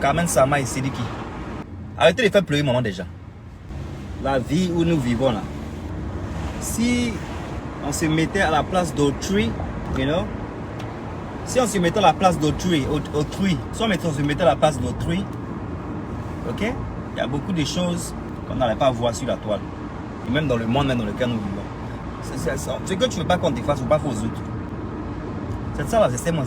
Carmen Sama et Sidiki. Arrêtez de faire pleurer maman déjà. La vie où nous vivons là. Si on se mettait à la place d'autrui, you know, si on se mettait à la place d'autrui, si on se mettait à la place d'autrui, ok, il y a beaucoup de choses qu'on n'allait pas voir sur la toile. Et même dans le monde même dans lequel nous vivons. Ce que tu ne veux pas qu'on te fasse, il ne faut pas faire aux autres. C'est ça là, c'est simple.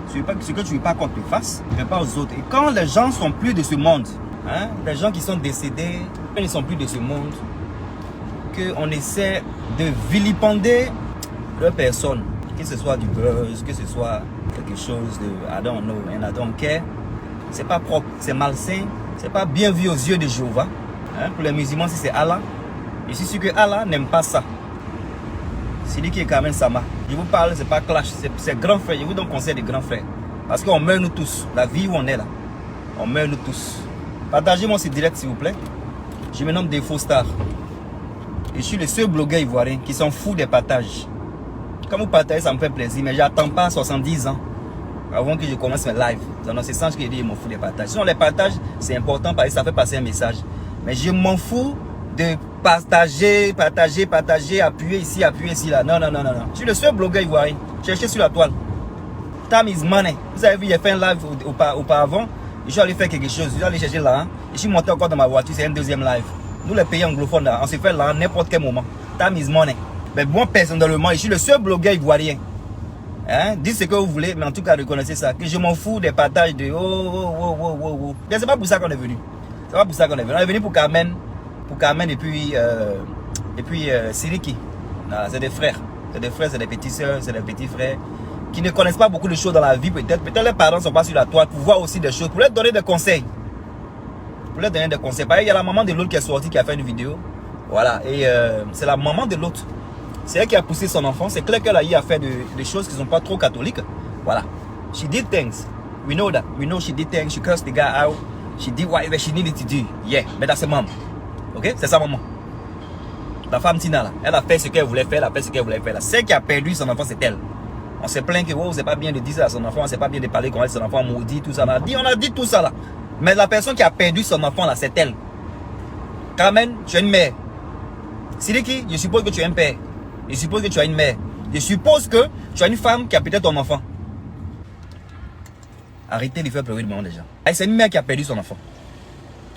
Ce que tu ne veux pas qu'on te fasse, ne fais pas aux autres. Et quand les gens ne sont plus de ce monde, hein, les gens qui sont décédés, ils ne sont plus de ce monde, qu'on essaie de vilipender leur personne, que ce soit du buzz, que ce soit quelque chose de I don't know and I don't care, c'est pas propre, c'est malsain, c'est pas bien vu aux yeux de Jéhovah. Hein, pour les musulmans, si c'est Allah, je suis sûr que Allah n'aime pas ça. C'est lui qui est Carmen Sama. Je vous parle, c'est pas clash, c'est grand frère. Je vous donne conseil de grand frère. Parce qu'on meurt nous tous. La vie où on est là, on meurt nous tous. Partagez-moi ce direct s'il vous plaît. Je me nomme Defo Star. Et je suis le seul blogueur ivoirien qui s'en fout des partages. Quand vous partagez, ça me fait plaisir. Mais j'attends pas 70 ans avant que je commence mes lives. Dans ce sens que je dis, je m'en fous des partages. Sinon, les partages, c'est important parce que ça fait passer un message. Mais je m'en fous de partager, appuyer ici, là. Non. Je suis le seul blogueur ivoirien. Cherchez sur la toile. Time is money. Vous avez vu, j'ai fait un live auparavant. Je suis allé faire quelque chose. Je suis allé chercher là. Je suis monté encore dans ma voiture. C'est un deuxième live. Nous, les pays anglophones, là, on se fait là n'importe quel moment. Time is money. Mais moi, personnellement, je suis le seul blogueur ivoirien. Hein? Dites ce que vous voulez, mais en tout cas, reconnaissez ça. Que je m'en fous des partages de Mais c'est pas pour ça qu'on est venu. C'est pas pour ça qu'on est venu. On est venu pour Carmen et puis Sidiki. C'est des frères. C'est des frères, c'est des petites soeurs, c'est des petits frères qui ne connaissent pas beaucoup de choses dans la vie peut-être. Peut-être les parents ne sont pas sur la toile pour voir aussi des choses, pour leur donner des conseils. Pour leur donner des conseils. Pareil, il y a la maman de l'autre qui est sortie, qui a fait une vidéo. Voilà. Et c'est la maman de l'autre. C'est elle qui a poussé son enfant. C'est clair qu'elle a fait des choses qui ne sont pas trop catholiques. Voilà. She did things. We know that. We know she did things. She cursed the guy out. She did whatever she needed to do. Yeah. But that's her mom. Ok? C'est sa maman. La femme Tina là. Elle a fait ce qu'elle voulait faire. Elle a fait ce qu'elle voulait faire là. Celle qui a perdu son enfant, c'est elle. On se plaint que oh, c'est pas bien de dire ça à son enfant. C'est pas bien de parler comme elle, son enfant maudit, tout ça. On a dit tout ça là. Mais la personne qui a perdu son enfant là, c'est elle. Carmen, tu es une mère. Sidiki, je suppose que tu es un père. Je suppose que tu as une mère. Je suppose que tu as une femme qui a peut-être ton enfant. Arrêtez de faire pleurer le moment déjà. C'est une mère qui a perdu son enfant.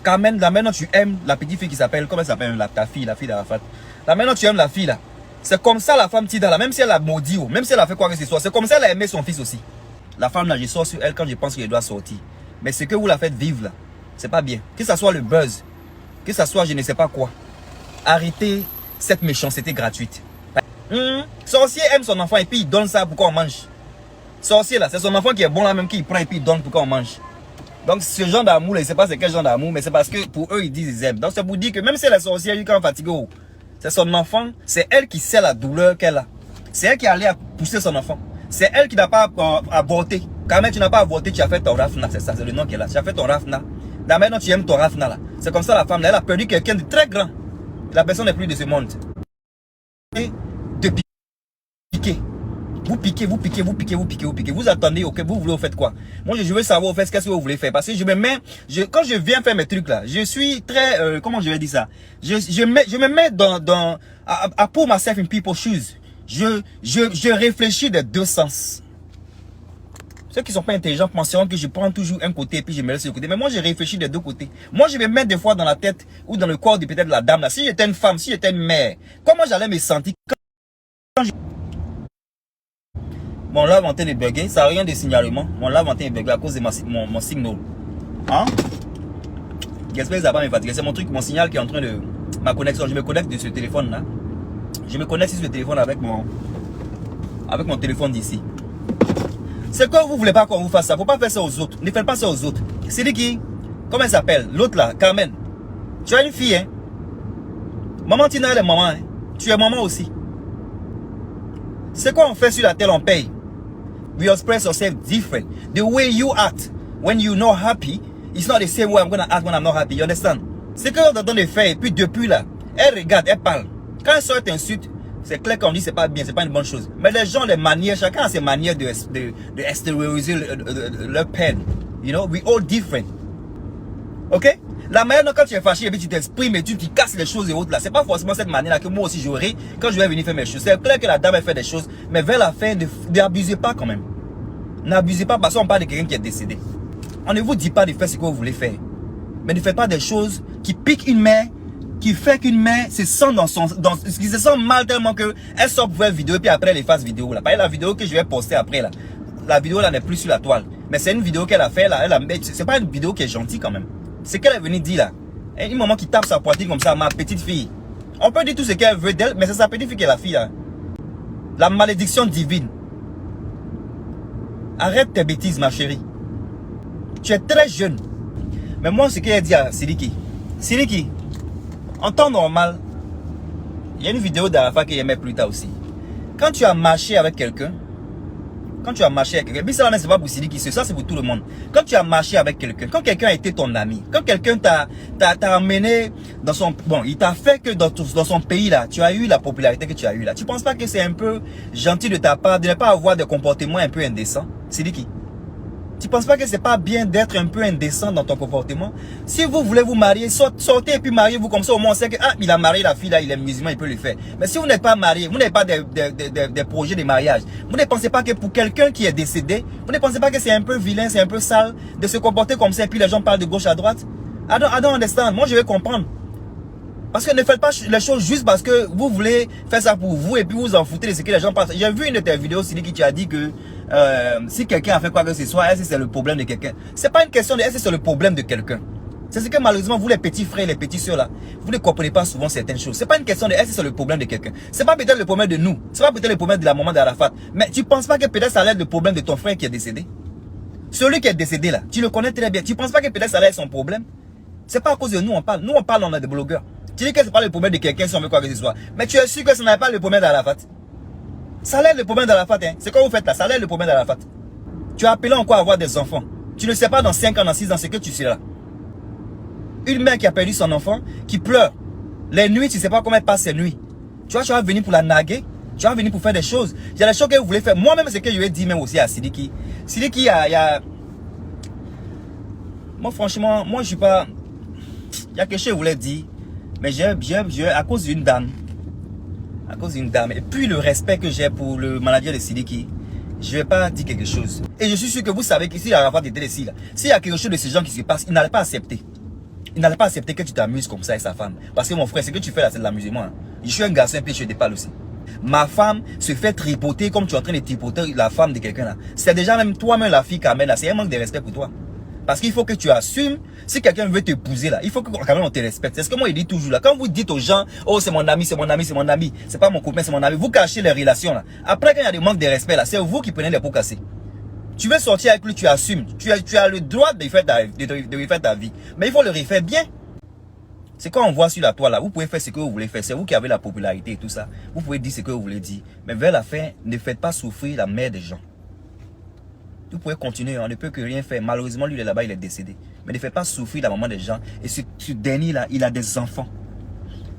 Carmen, là maintenant tu aimes la petite fille qui s'appelle, comment elle s'appelle, ta fille, la fille d'Arafat. Là maintenant tu aimes la fille là. C'est comme ça la femme Tida là, même si elle a maudit, même si elle a fait quoi que ce soit, c'est comme ça elle a aimé son fils aussi. La femme là, je sors sur elle quand je pense qu'elle doit sortir. Mais ce que vous la faites vivre là, c'est pas bien. Que ça soit le buzz, que ça soit je ne sais pas quoi. Arrêtez cette méchanceté gratuite. Sorcier aime son enfant et puis il donne ça pour qu'on mange. Sorcier là, c'est son enfant qui est bon là même qui prend et puis il donne pour qu'on mange. Donc ce genre d'amour là, je ne sais pas c'est quel genre d'amour, mais c'est parce que pour eux ils disent ils aiment. Donc c'est pour dire que même si la sorcière est quand fatiguée, c'est son enfant, c'est elle qui sait la douleur qu'elle a. C'est elle qui est allée à pousser son enfant. C'est elle qui n'a pas avorté. Quand même tu n'as pas avorté, tu as fait ton rafna, c'est ça, c'est le nom qu'elle a. Tu as fait ton rafna. Là maintenant tu aimes ton rafna là. C'est comme ça la femme là, elle a perdu quelqu'un de très grand. La personne n'est plus de ce monde. Et de piquer. Vous piquez. Vous attendez, ok, vous voulez, vous faites quoi? Moi, je veux savoir, au fait, qu'est-ce que vous voulez faire? Parce que je me mets, quand je viens faire mes trucs là, je suis très, comment je vais dire ça? Je me mets à put myself in people's shoes. Je réfléchis des deux sens. Ceux qui sont pas intelligents penseront que je prends toujours un côté et puis je me laisse le côté. Mais moi, je réfléchis des deux côtés. Moi, je me mets des fois dans la tête ou dans le corps de peut-être la dame là. Si j'étais une femme, si j'étais une mère, comment j'allais me sentir quand je... Mon lave en train de bugger, ça n'a rien de signalement. Mon lave en train de bugger à cause de mon signal. Hein? J'espère que ça va pas me fatiguer. C'est mon truc, mon signal qui est en train de... Ma connexion, je me connecte de ce téléphone là. Je me connecte sur ce téléphone avec mon téléphone d'ici. C'est quoi vous voulez pas qu'on vous fasse ça? Faut pas faire ça aux autres. Ne faites pas ça aux autres. C'est dit qui? Comment elle s'appelle? L'autre là, Carmen. Tu as une fille, hein? Maman Tina, elle est maman, hein? Tu es maman aussi. C'est quoi on fait sur la terre, on paye? We express ourselves different. The way you act when you're not happy, it's not the same way I'm gonna act when I'm not happy. You understand? C'est que on t'entend de faire, et puis depuis là, elle regarde, elle parle. Quand elle sort t'insulte, c'est clair qu'on dit c'est pas bien, c'est pas une bonne chose. Mais les gens, les manières, chacun a ses manières de extérioriser leur peine. You know, we all different. Ok? La manière dont quand tu es fâché et puis tu t'exprimes et tu casses les choses et autres là, c'est pas forcément cette manière-là que moi aussi j'aurai quand je vais venir faire mes choses. C'est clair que la dame elle fait des choses, mais vers la fin, n'abusez pas quand même. N'abusez pas parce qu'on parle de quelqu'un qui est décédé. On ne vous dit pas de faire ce que vous voulez faire. Mais ne faites pas des choses qui piquent une mère, qui fait qu'une mère se sent qui se sent mal tellement que elle sort pour faire vidéo et puis après elle efface vidéo là. Par exemple, la vidéo que je vais poster après là. La vidéo là n'est plus sur la toile. Mais c'est une vidéo qu'elle a fait là. C'est pas une vidéo qui est gentille quand même. C'est qu'elle est venue dire là. Une maman qui tape sa poitrine comme ça, ma petite fille. On peut dire tout ce qu'elle veut d'elle, mais c'est sa petite fille qui est la fille là. La malédiction divine. Arrête tes bêtises ma chérie. Tu es très jeune. Mais moi ce qu'elle dit à Sidiki. Sidiki, en temps normal, il y a une vidéo d'Arafat que j'aimais plus tard aussi. Quand tu as marché avec quelqu'un, puis ça c'est pas pour Sidiki, ça c'est pour tout le monde. Quand tu as marché avec quelqu'un, quand quelqu'un a été ton ami, quand quelqu'un t'a amené dans son... Bon, il t'a fait que dans son pays là, tu as eu la popularité que tu as eu là. Tu penses pas que c'est un peu gentil de ta part de ne pas avoir des comportements un peu indécents, Sidiki? Tu penses pas que c'est pas bien d'être un peu indécent dans ton comportement? Si vous voulez vous marier, sortez et puis mariez-vous comme ça. Au moins on sait que il a marié la fille là, il est musulman, il peut le faire. Mais si vous n'êtes pas marié, vous n'avez pas des projets de mariage, vous ne pensez pas que pour quelqu'un qui est décédé, vous ne pensez pas que c'est un peu vilain, c'est un peu sale de se comporter comme ça et puis les gens parlent de gauche à droite? I don't understand. Moi je vais comprendre. Parce que ne faites pas les choses juste parce que vous voulez faire ça pour vous et puis vous en foutez de ce que les gens pensent. J'ai vu une de tes vidéos, Sidiki, qui a dit que si quelqu'un a fait quoi que ce soit, est-ce que c'est le problème de quelqu'un? C'est pas une question de est-ce que c'est le problème de quelqu'un. C'est ce que malheureusement vous les petits frères, les petits soeurs là, vous ne comprenez pas souvent certaines choses. C'est pas une question de est-ce que c'est le problème de quelqu'un. C'est pas peut-être le problème de nous. C'est pas peut-être le problème de la maman d'Arafat. Mais tu penses pas que peut-être ça allait être le problème de ton frère qui est décédé? Celui qui est décédé là, tu le connais très bien. Tu penses pas que peut-être ça allait être son problème? C'est pas à cause de nous on parle. Nous on parle, on a des blogueurs. Tu dis que c'est pas le problème de quelqu'un si on veut quoi que ce soit. Mais tu es sûr que ce n'est pas le problème d'Arafat. Ça l'est le problème d'Arafat. Hein. C'est quoi vous faites là? Ça l'est le problème d'Arafat. Tu as appelé encore à avoir des enfants. Tu ne sais pas dans 5 ans, dans 6 ans, ce que tu seras. Une mère qui a perdu son enfant, qui pleure. Les nuits, tu ne sais pas comment elle passe ses nuits. Tu vois, tu vas venir pour la naguer. Tu vas venir pour faire des choses. Il y a des choses que vous voulez faire. Moi-même, c'est ce que je lui ai dit même aussi à Sidiki. Sidiki, moi, franchement, moi, je suis pas... Il y a quelque chose que je voulais dire. Mais à cause d'une dame. À cause d'une dame. Et puis le respect que j'ai pour le manager de Sidiki, je ne vais pas dire quelque chose. Et je suis sûr que vous savez que si Arafat était ici, s'il y a quelque chose de ces gens qui se passe, il n'allait pas accepter. Il n'allait pas accepter que tu t'amuses comme ça avec sa femme. Parce que mon frère, ce que tu fais là, c'est de l'amusement. Hein. Je suis un garçon et puis je te parle aussi. Ma femme se fait tripoter comme tu es en train de tripoter la femme de quelqu'un là. C'est déjà même toi-même la fille Carmen là. C'est un manque de respect pour toi. Parce qu'il faut que tu assumes, si quelqu'un veut t'épouser là, il faut que quand même on te respecte. C'est ce que moi je dis toujours là. Quand vous dites aux gens, oh c'est mon ami, c'est mon ami, c'est mon ami, c'est pas mon copain, c'est mon ami, vous cachez les relations là. Après quand il y a des manques de respect là, c'est vous qui prenez les pots cassés. Tu veux sortir avec lui, tu assumes. Tu as le droit de refaire ta vie. Mais il faut le refaire bien. C'est quand on voit sur la toile là, vous pouvez faire ce que vous voulez faire. C'est vous qui avez la popularité et tout ça. Vous pouvez dire ce que vous voulez dire. Mais vers la fin, ne faites pas souffrir la mère des gens. Vous pouvez continuer, on ne peut que rien faire. Malheureusement, lui, il est là-bas, il est décédé. Mais ne faites pas souffrir la maman des gens. Et ce dernier-là, il a des enfants.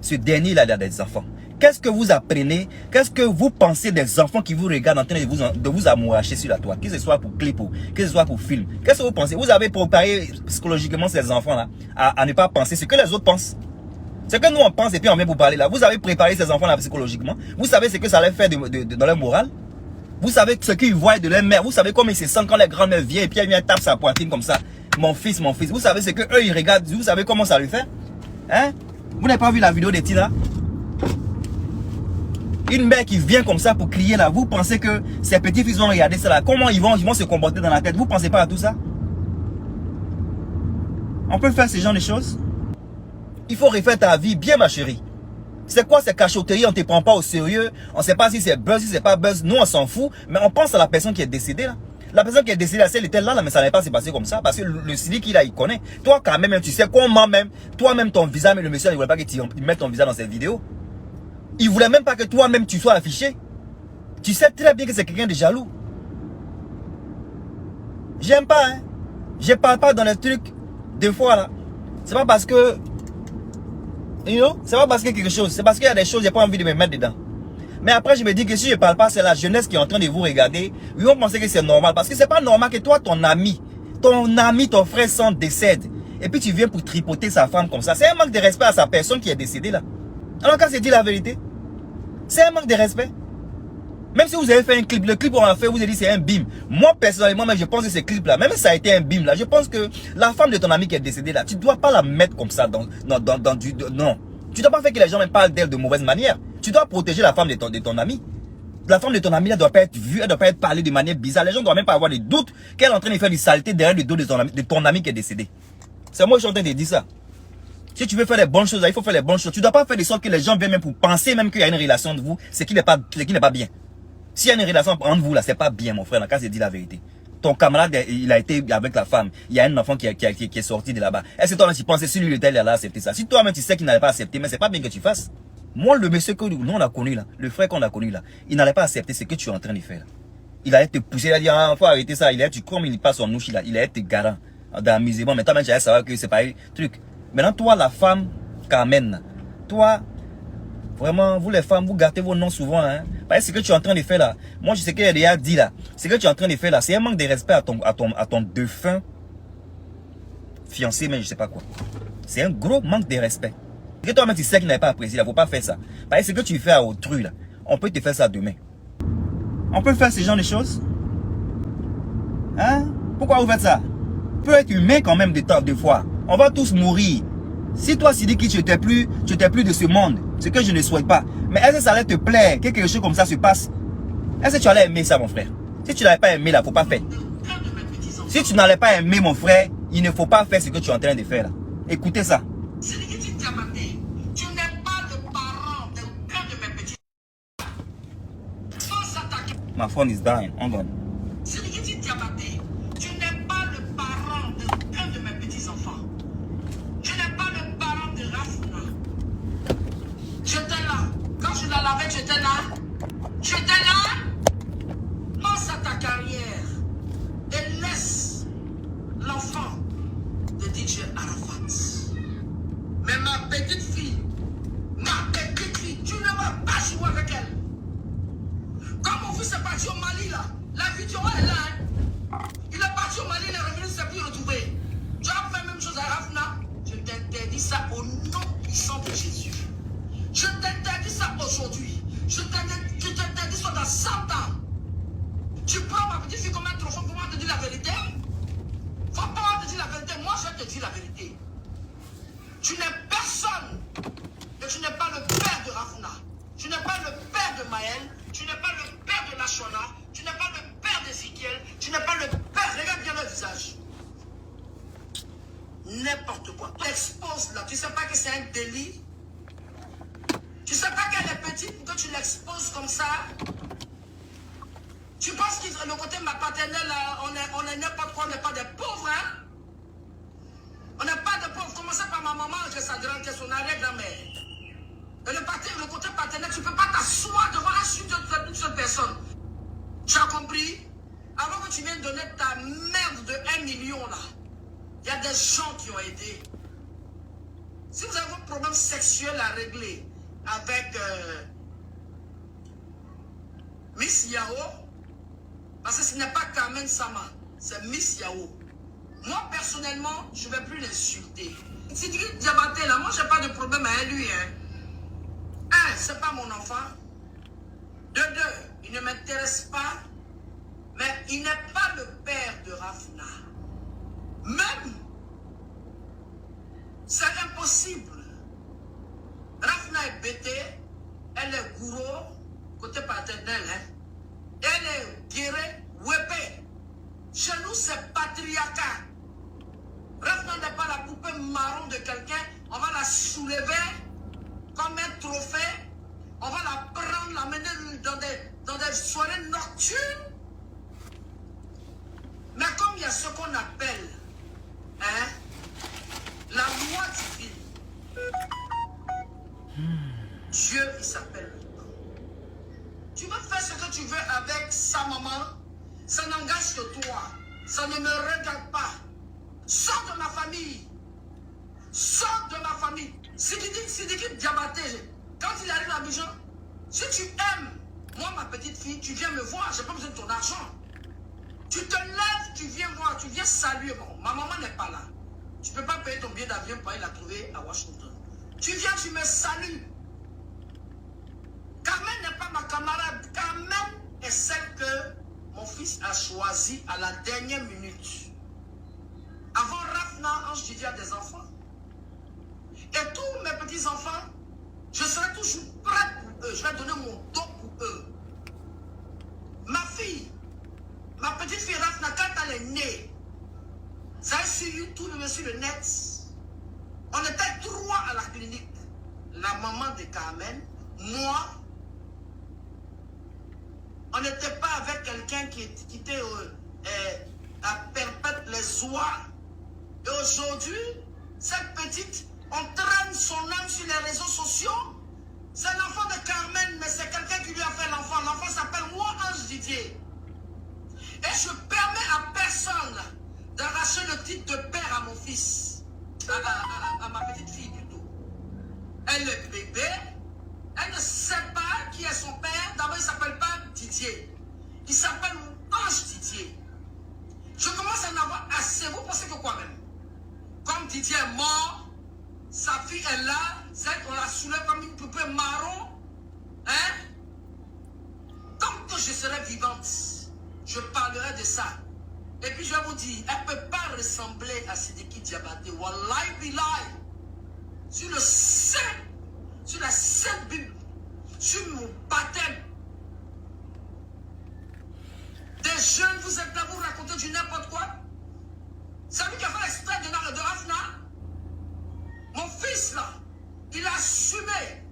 Ce dernier-là, il a des enfants. Qu'est-ce que vous apprenez? Qu'est-ce que vous pensez des enfants qui vous regardent en train de vous amouracher sur la toile? Que ce soit pour clip, que ce soit pour film. Qu'est-ce que vous pensez? Vous avez préparé psychologiquement ces enfants-là à ne pas penser ce que les autres pensent. Ce que nous on pense et puis on vient pour parler là. Vous avez préparé ces enfants-là psychologiquement. Vous savez ce que ça allait faire dans leur morale. Vous savez ce qu'ils voient de leur mère. Vous savez comment ils se sentent quand les grands-mères viennent et puis elle vient taper sa poitrine comme ça. Mon fils, mon fils. Vous savez ce que eux ils regardent. Vous savez comment ça lui fait? Hein? Vous n'avez pas vu la vidéo de Tina? Une mère qui vient comme ça pour crier là. Vous pensez que ces petits fils vont regarder ça là? Comment ils vont se comporter dans la tête? Vous pensez pas à tout ça? On peut faire ce genre de choses? Il faut refaire ta vie bien ma chérie. C'est quoi ces cachotteries? On ne te prend pas au sérieux. On ne sait pas si c'est buzz, si c'est pas buzz. Nous, on s'en fout. Mais on pense à la personne qui est décédée là. La personne qui est décédée là, elle était là, mais ça n'est pas se passer comme ça. Parce que le Sidiki là, il connaît. Toi, quand même, tu sais comment même. Toi-même, ton visage, mais le monsieur, il ne voulait pas que tu mettes ton visage dans cette vidéo. Il ne voulait même pas que toi-même, tu sois affiché. Tu sais très bien que c'est quelqu'un de jaloux. J'aime pas, hein. Je parle pas dans les trucs des fois là. C'est pas parce que... You know, c'est pas parce qu'il y a quelque chose, c'est parce qu'il y a des choses, j'ai pas envie de me mettre dedans. Mais après, je me dis que si je parle pas, c'est la jeunesse qui est en train de vous regarder. Ils vont penser que c'est normal. Parce que c'est pas normal que toi, ton ami, Ton ami, ton frère sang décède. Et puis tu viens pour tripoter sa femme comme ça. C'est un manque de respect à sa personne qui est décédée là. Alors quand c'est dit la vérité, c'est un manque de respect. Même si vous avez fait un clip, le clip qu'on a fait, vous avez dit c'est un bim. Moi personnellement, je pense que ce clip là, même si ça a été un bim là, je pense que la femme de ton ami qui est décédée là, tu ne dois pas la mettre comme ça dans du... Non. Tu ne dois pas faire que les gens même parlent d'elle de mauvaise manière. Tu dois protéger la femme de ton ami. La femme de ton ami, elle ne doit pas être vue, elle ne doit pas être parlée de manière bizarre. Les gens ne doivent même pas avoir des doutes qu'elle est en train de faire du saleté derrière le dos de ton ami qui est décédé. C'est moi qui suis en train de dire ça. Si tu veux faire les bonnes choses, il faut faire les bonnes choses. Tu ne dois pas faire de sorte que les gens viennent même pour penser même qu'il y a une relation de vous, ce qui n'est pas bien. S'il y a une relation entre vous là, c'est pas bien mon frère, quand c'est dit la vérité. Ton camarade, il a été avec la femme. Il y a un enfant qui est sorti de là-bas. Est-ce que toi-même tu penses si lui il allait accepter ça? Si toi-même tu sais qu'il n'allait pas accepter, mais c'est pas bien que tu fasses. Moi, le monsieur que nous on a connu là, le frère qu'on a connu là, il n'allait pas accepter ce que tu es en train de faire là. Il allait te pousser, il allait dire, ah, faut arrêter ça. Il allait, comme il passe son ouchi là, il allait te garant d'amusement. Mais toi-même, tu allais savoir que c'est pas un truc. Maintenant, toi, la femme, Carmen, toi, vraiment, vous les femmes, vous gâtez vos noms souvent, hein. Parce que ce que tu es en train de faire là, moi je sais qu'il y a déjà dit là, ce que tu es en train de faire là, c'est un manque de respect à ton défunt fiancé, mais je sais pas quoi. C'est un gros manque de respect. Que toi-même tu sais qu'il n'avait pas apprécié, il ne faut pas faire ça. Parce que ce que tu fais à autrui là, on peut te faire ça demain. On peut faire ce genre de choses. Hein? Pourquoi vous faites ça? Peut être humain quand même de temps, de fois. On va tous mourir. Si toi, Sidiki, tu n'étais plus de ce monde, ce que je ne souhaite pas. Mais est-ce que ça allait te plaire que quelque chose comme ça se passe? Est-ce que tu allais aimer ça, mon frère? Si tu n'allais pas aimer là, il ne faut pas faire. Si tu n'allais pas aimer, mon frère, il ne faut pas faire ce que tu es en train de faire là. Écoutez ça. My phone is dying. Hang on. Tu n'es pas le parent d'aucun de mes petits-enfants. Tu n'es pas le parent de Rafna. J'étais là. Quand je la lavais, j'étais là. J'étais là. Pense à ta carrière et laisse l'enfant de DJ Arafat. Mais ma petite fille, tu ne vas pas jouer avec elle. Comme mon fils est parti au Mali là, la vidéo est là. Hein. Il est parti au Mali, il est revenu, il ne s'est plus retrouvé. Tu as fait la même chose à Rafna. Je t'interdis ça au nom puissant de Jésus. Je t'interdis ça aujourd'hui. Je t'interdis ça dans 100 ans. Tu prends ma petite fille comme un trophée pour moi te dire la vérité. Faut pas te dire la vérité. Moi, je te dis la vérité. Tu n'es personne. Et tu n'es pas le père de Rafna. Tu n'es pas le père de Maël. Tu n'es pas le père de Lachona. Tu n'es pas le père d'Ézéchiel. Tu n'es pas le père. Regarde bien le visage. N'importe quoi. Tu l'exposes là. Tu ne sais pas que c'est un délit. Tu ne sais pas qu'elle est petite pour que tu l'exposes comme ça. Tu penses que le côté de ma paternelle, là, on est n'importe quoi, on n'est pas des pauvres, hein? On n'est pas des pauvres. Commencez par ma maman, que sa grand, que son arrière-grand-mère. Et le côté paternel, tu ne peux pas t'asseoir devant une seule personne. Tu as compris? Avant que tu viennes donner ta merde de 1 million là, il y a des gens qui ont aidé. Si vous avez un problème sexuel à régler avec Miss Yao, parce que ce n'est pas Carmen Sama, c'est Miss Yao. Moi personnellement, je ne vais plus l'insulter. Si tu dis Diabaté là, moi je n'ai pas de problème avec lui. Hein. Un, c'est pas mon enfant. De deux, il ne m'intéresse pas. Mais il n'est pas le père de Rafna. Même, c'est impossible. Rafna est bêtée, elle est gourou, côté paternel, hein. Elle est guérée, wépée. Chez nous, c'est patriarcat. Rafna n'est pas la poupée marron de quelqu'un. On va la soulever comme un trophée. On va la prendre, la mener dans des soirées nocturnes. Mais comme il y a ce qu'on appelle hein, la loi divine, Dieu, il s'appelle le temps. Tu veux faire ce que tu veux avec sa maman, ça n'engage que toi. Ça ne me regarde pas. Sors de ma famille. Sors de ma famille. Sidiki Diabaté, quand il arrive à Abidjan, si tu aimes, moi ma petite fille, tu viens me voir, j'ai pas besoin de ton argent. Tu te lèves, tu viens voir, tu viens saluer. Bon, ma maman n'est pas là. Tu ne peux pas payer ton billet d'avion pour aller la trouver à Washington. Tu viens, tu me salues. Carmen n'est pas ma camarade. Carmen est celle que mon fils a choisie à la dernière minute. Avant Rafna, Ange Didier a des enfants. Et tous mes petits-enfants, je serai toujours prêt pour eux. Je vais donner mon dos pour eux. Ma fille, ma petite fille Rafna, quand elle est née, ça a sur YouTube, sur le net. On était 3 à la clinique. La maman de Carmen, moi. On n'était pas avec quelqu'un qui était à perpète les oies. Et aujourd'hui, cette petite, on traîne son âme sur les réseaux sociaux. C'est l'enfant de Carmen, mais c'est quelqu'un qui lui a fait l'enfant. L'enfant s'appelle moi, Ange Didier. Et je permets à personne d'arracher le titre de père à mon fils, à ma petite fille plutôt. Elle est bébé, elle ne sait pas qui est son père. D'abord, il ne s'appelle pas Didier, il s'appelle Ange Didier. Je commence à en avoir assez. Vous pensez que quoi même? Comme Didier est mort, sa fille est là, celle qu'on la soulève comme une poupée marron. Hein? Tant que je serai vivante, je parlerai de ça. Et puis je vais vous dire, elle ne peut pas ressembler à Sidiki Diabaté. Wallahi billahi. Sur le Saint, sur la Sainte Bible, sur mon baptême. Des jeunes, vous êtes là, vous racontez du n'importe quoi. C'est lui qui a fait l'extrait de Rafna. Mon fils là, il a assumé.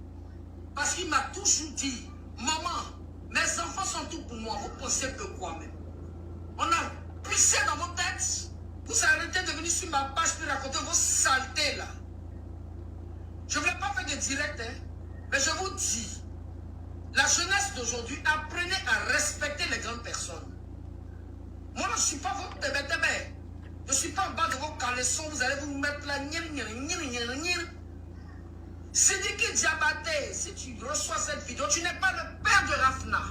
Parce qu'il m'a toujours dit, maman, mes enfants sont tout pour moi. Vous pensez que quoi même? On a pissé dans vos têtes. Vous arrêtez de venir sur ma page pour raconter vos saletés là. Je ne vais pas faire de direct, hein, mais je vous dis, la jeunesse d'aujourd'hui, apprenez à respecter les grandes personnes. Moi, je ne suis pas votre tébé-tébé. Je ne suis pas en bas de vos caleçons, vous allez vous mettre là. Sidiki Diabaté, si tu reçois cette vidéo, tu n'es pas le père de Rafna.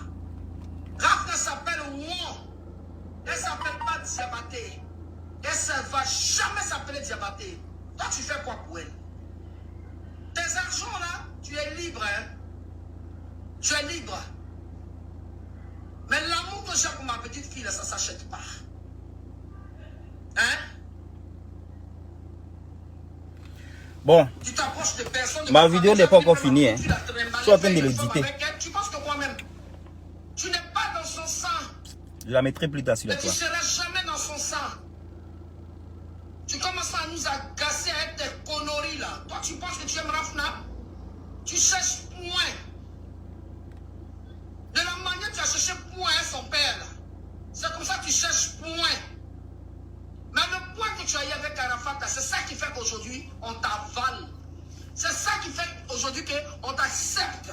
Rafna s'appelle Won. Elle ne s'appelle pas Diabaté. Elle ne va jamais s'appeler Diabaté. Toi, tu fais quoi pour elle? Tes argents là, tu es libre. Hein? Tu es libre. Mais l'amour que j'ai pour ma petite fille, là, ça ne s'achète pas. Hein? Bon. Tu t'approches de personnes. Ma vidéo n'est pas encore finie. Hein. Je suis en train de l'éditer. Tu penses que quoi-même? Tu n'es pas dans son sang. Je la mettrai plus tard sur la toile. Tu ne seras jamais dans son sang. Tu commences à nous agacer avec tes conneries là. Toi, tu penses que tu aimes Rafna? Tu cherches point. De la manière que tu as cherché point à son père là. C'est comme ça que tu cherches point. Mais le point que tu as eu avec Arafat, c'est ça qui fait qu'aujourd'hui, on t'avale. C'est ça qui fait aujourd'hui qu'on t'accepte.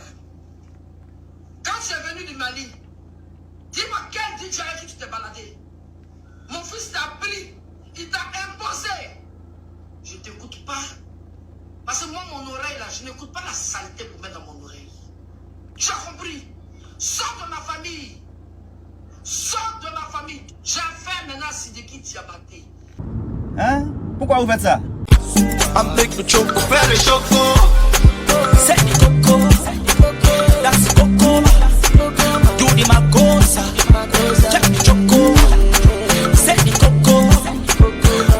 Quand tu es venu du Mali, dis-moi quel DJ avec qui tu t'es baladé. Mon fils t'a pris, il t'a imposé. Je ne t'écoute pas. Parce que moi, mon oreille, là, je n'écoute pas la saleté pour mettre dans mon oreille. Tu as compris? Sors de ma famille. Sors de ma famille. J'ai affaire maintenant à Sidiki Diabaté. Hein? Pourquoi vous faites ça? Avec le choco, faire le choco. C'est du coco. That's coco. Do the magosa. Check the choco. C'est du coco.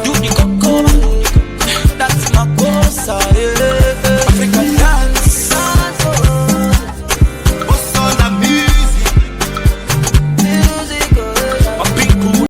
Do the coco. That's magosa.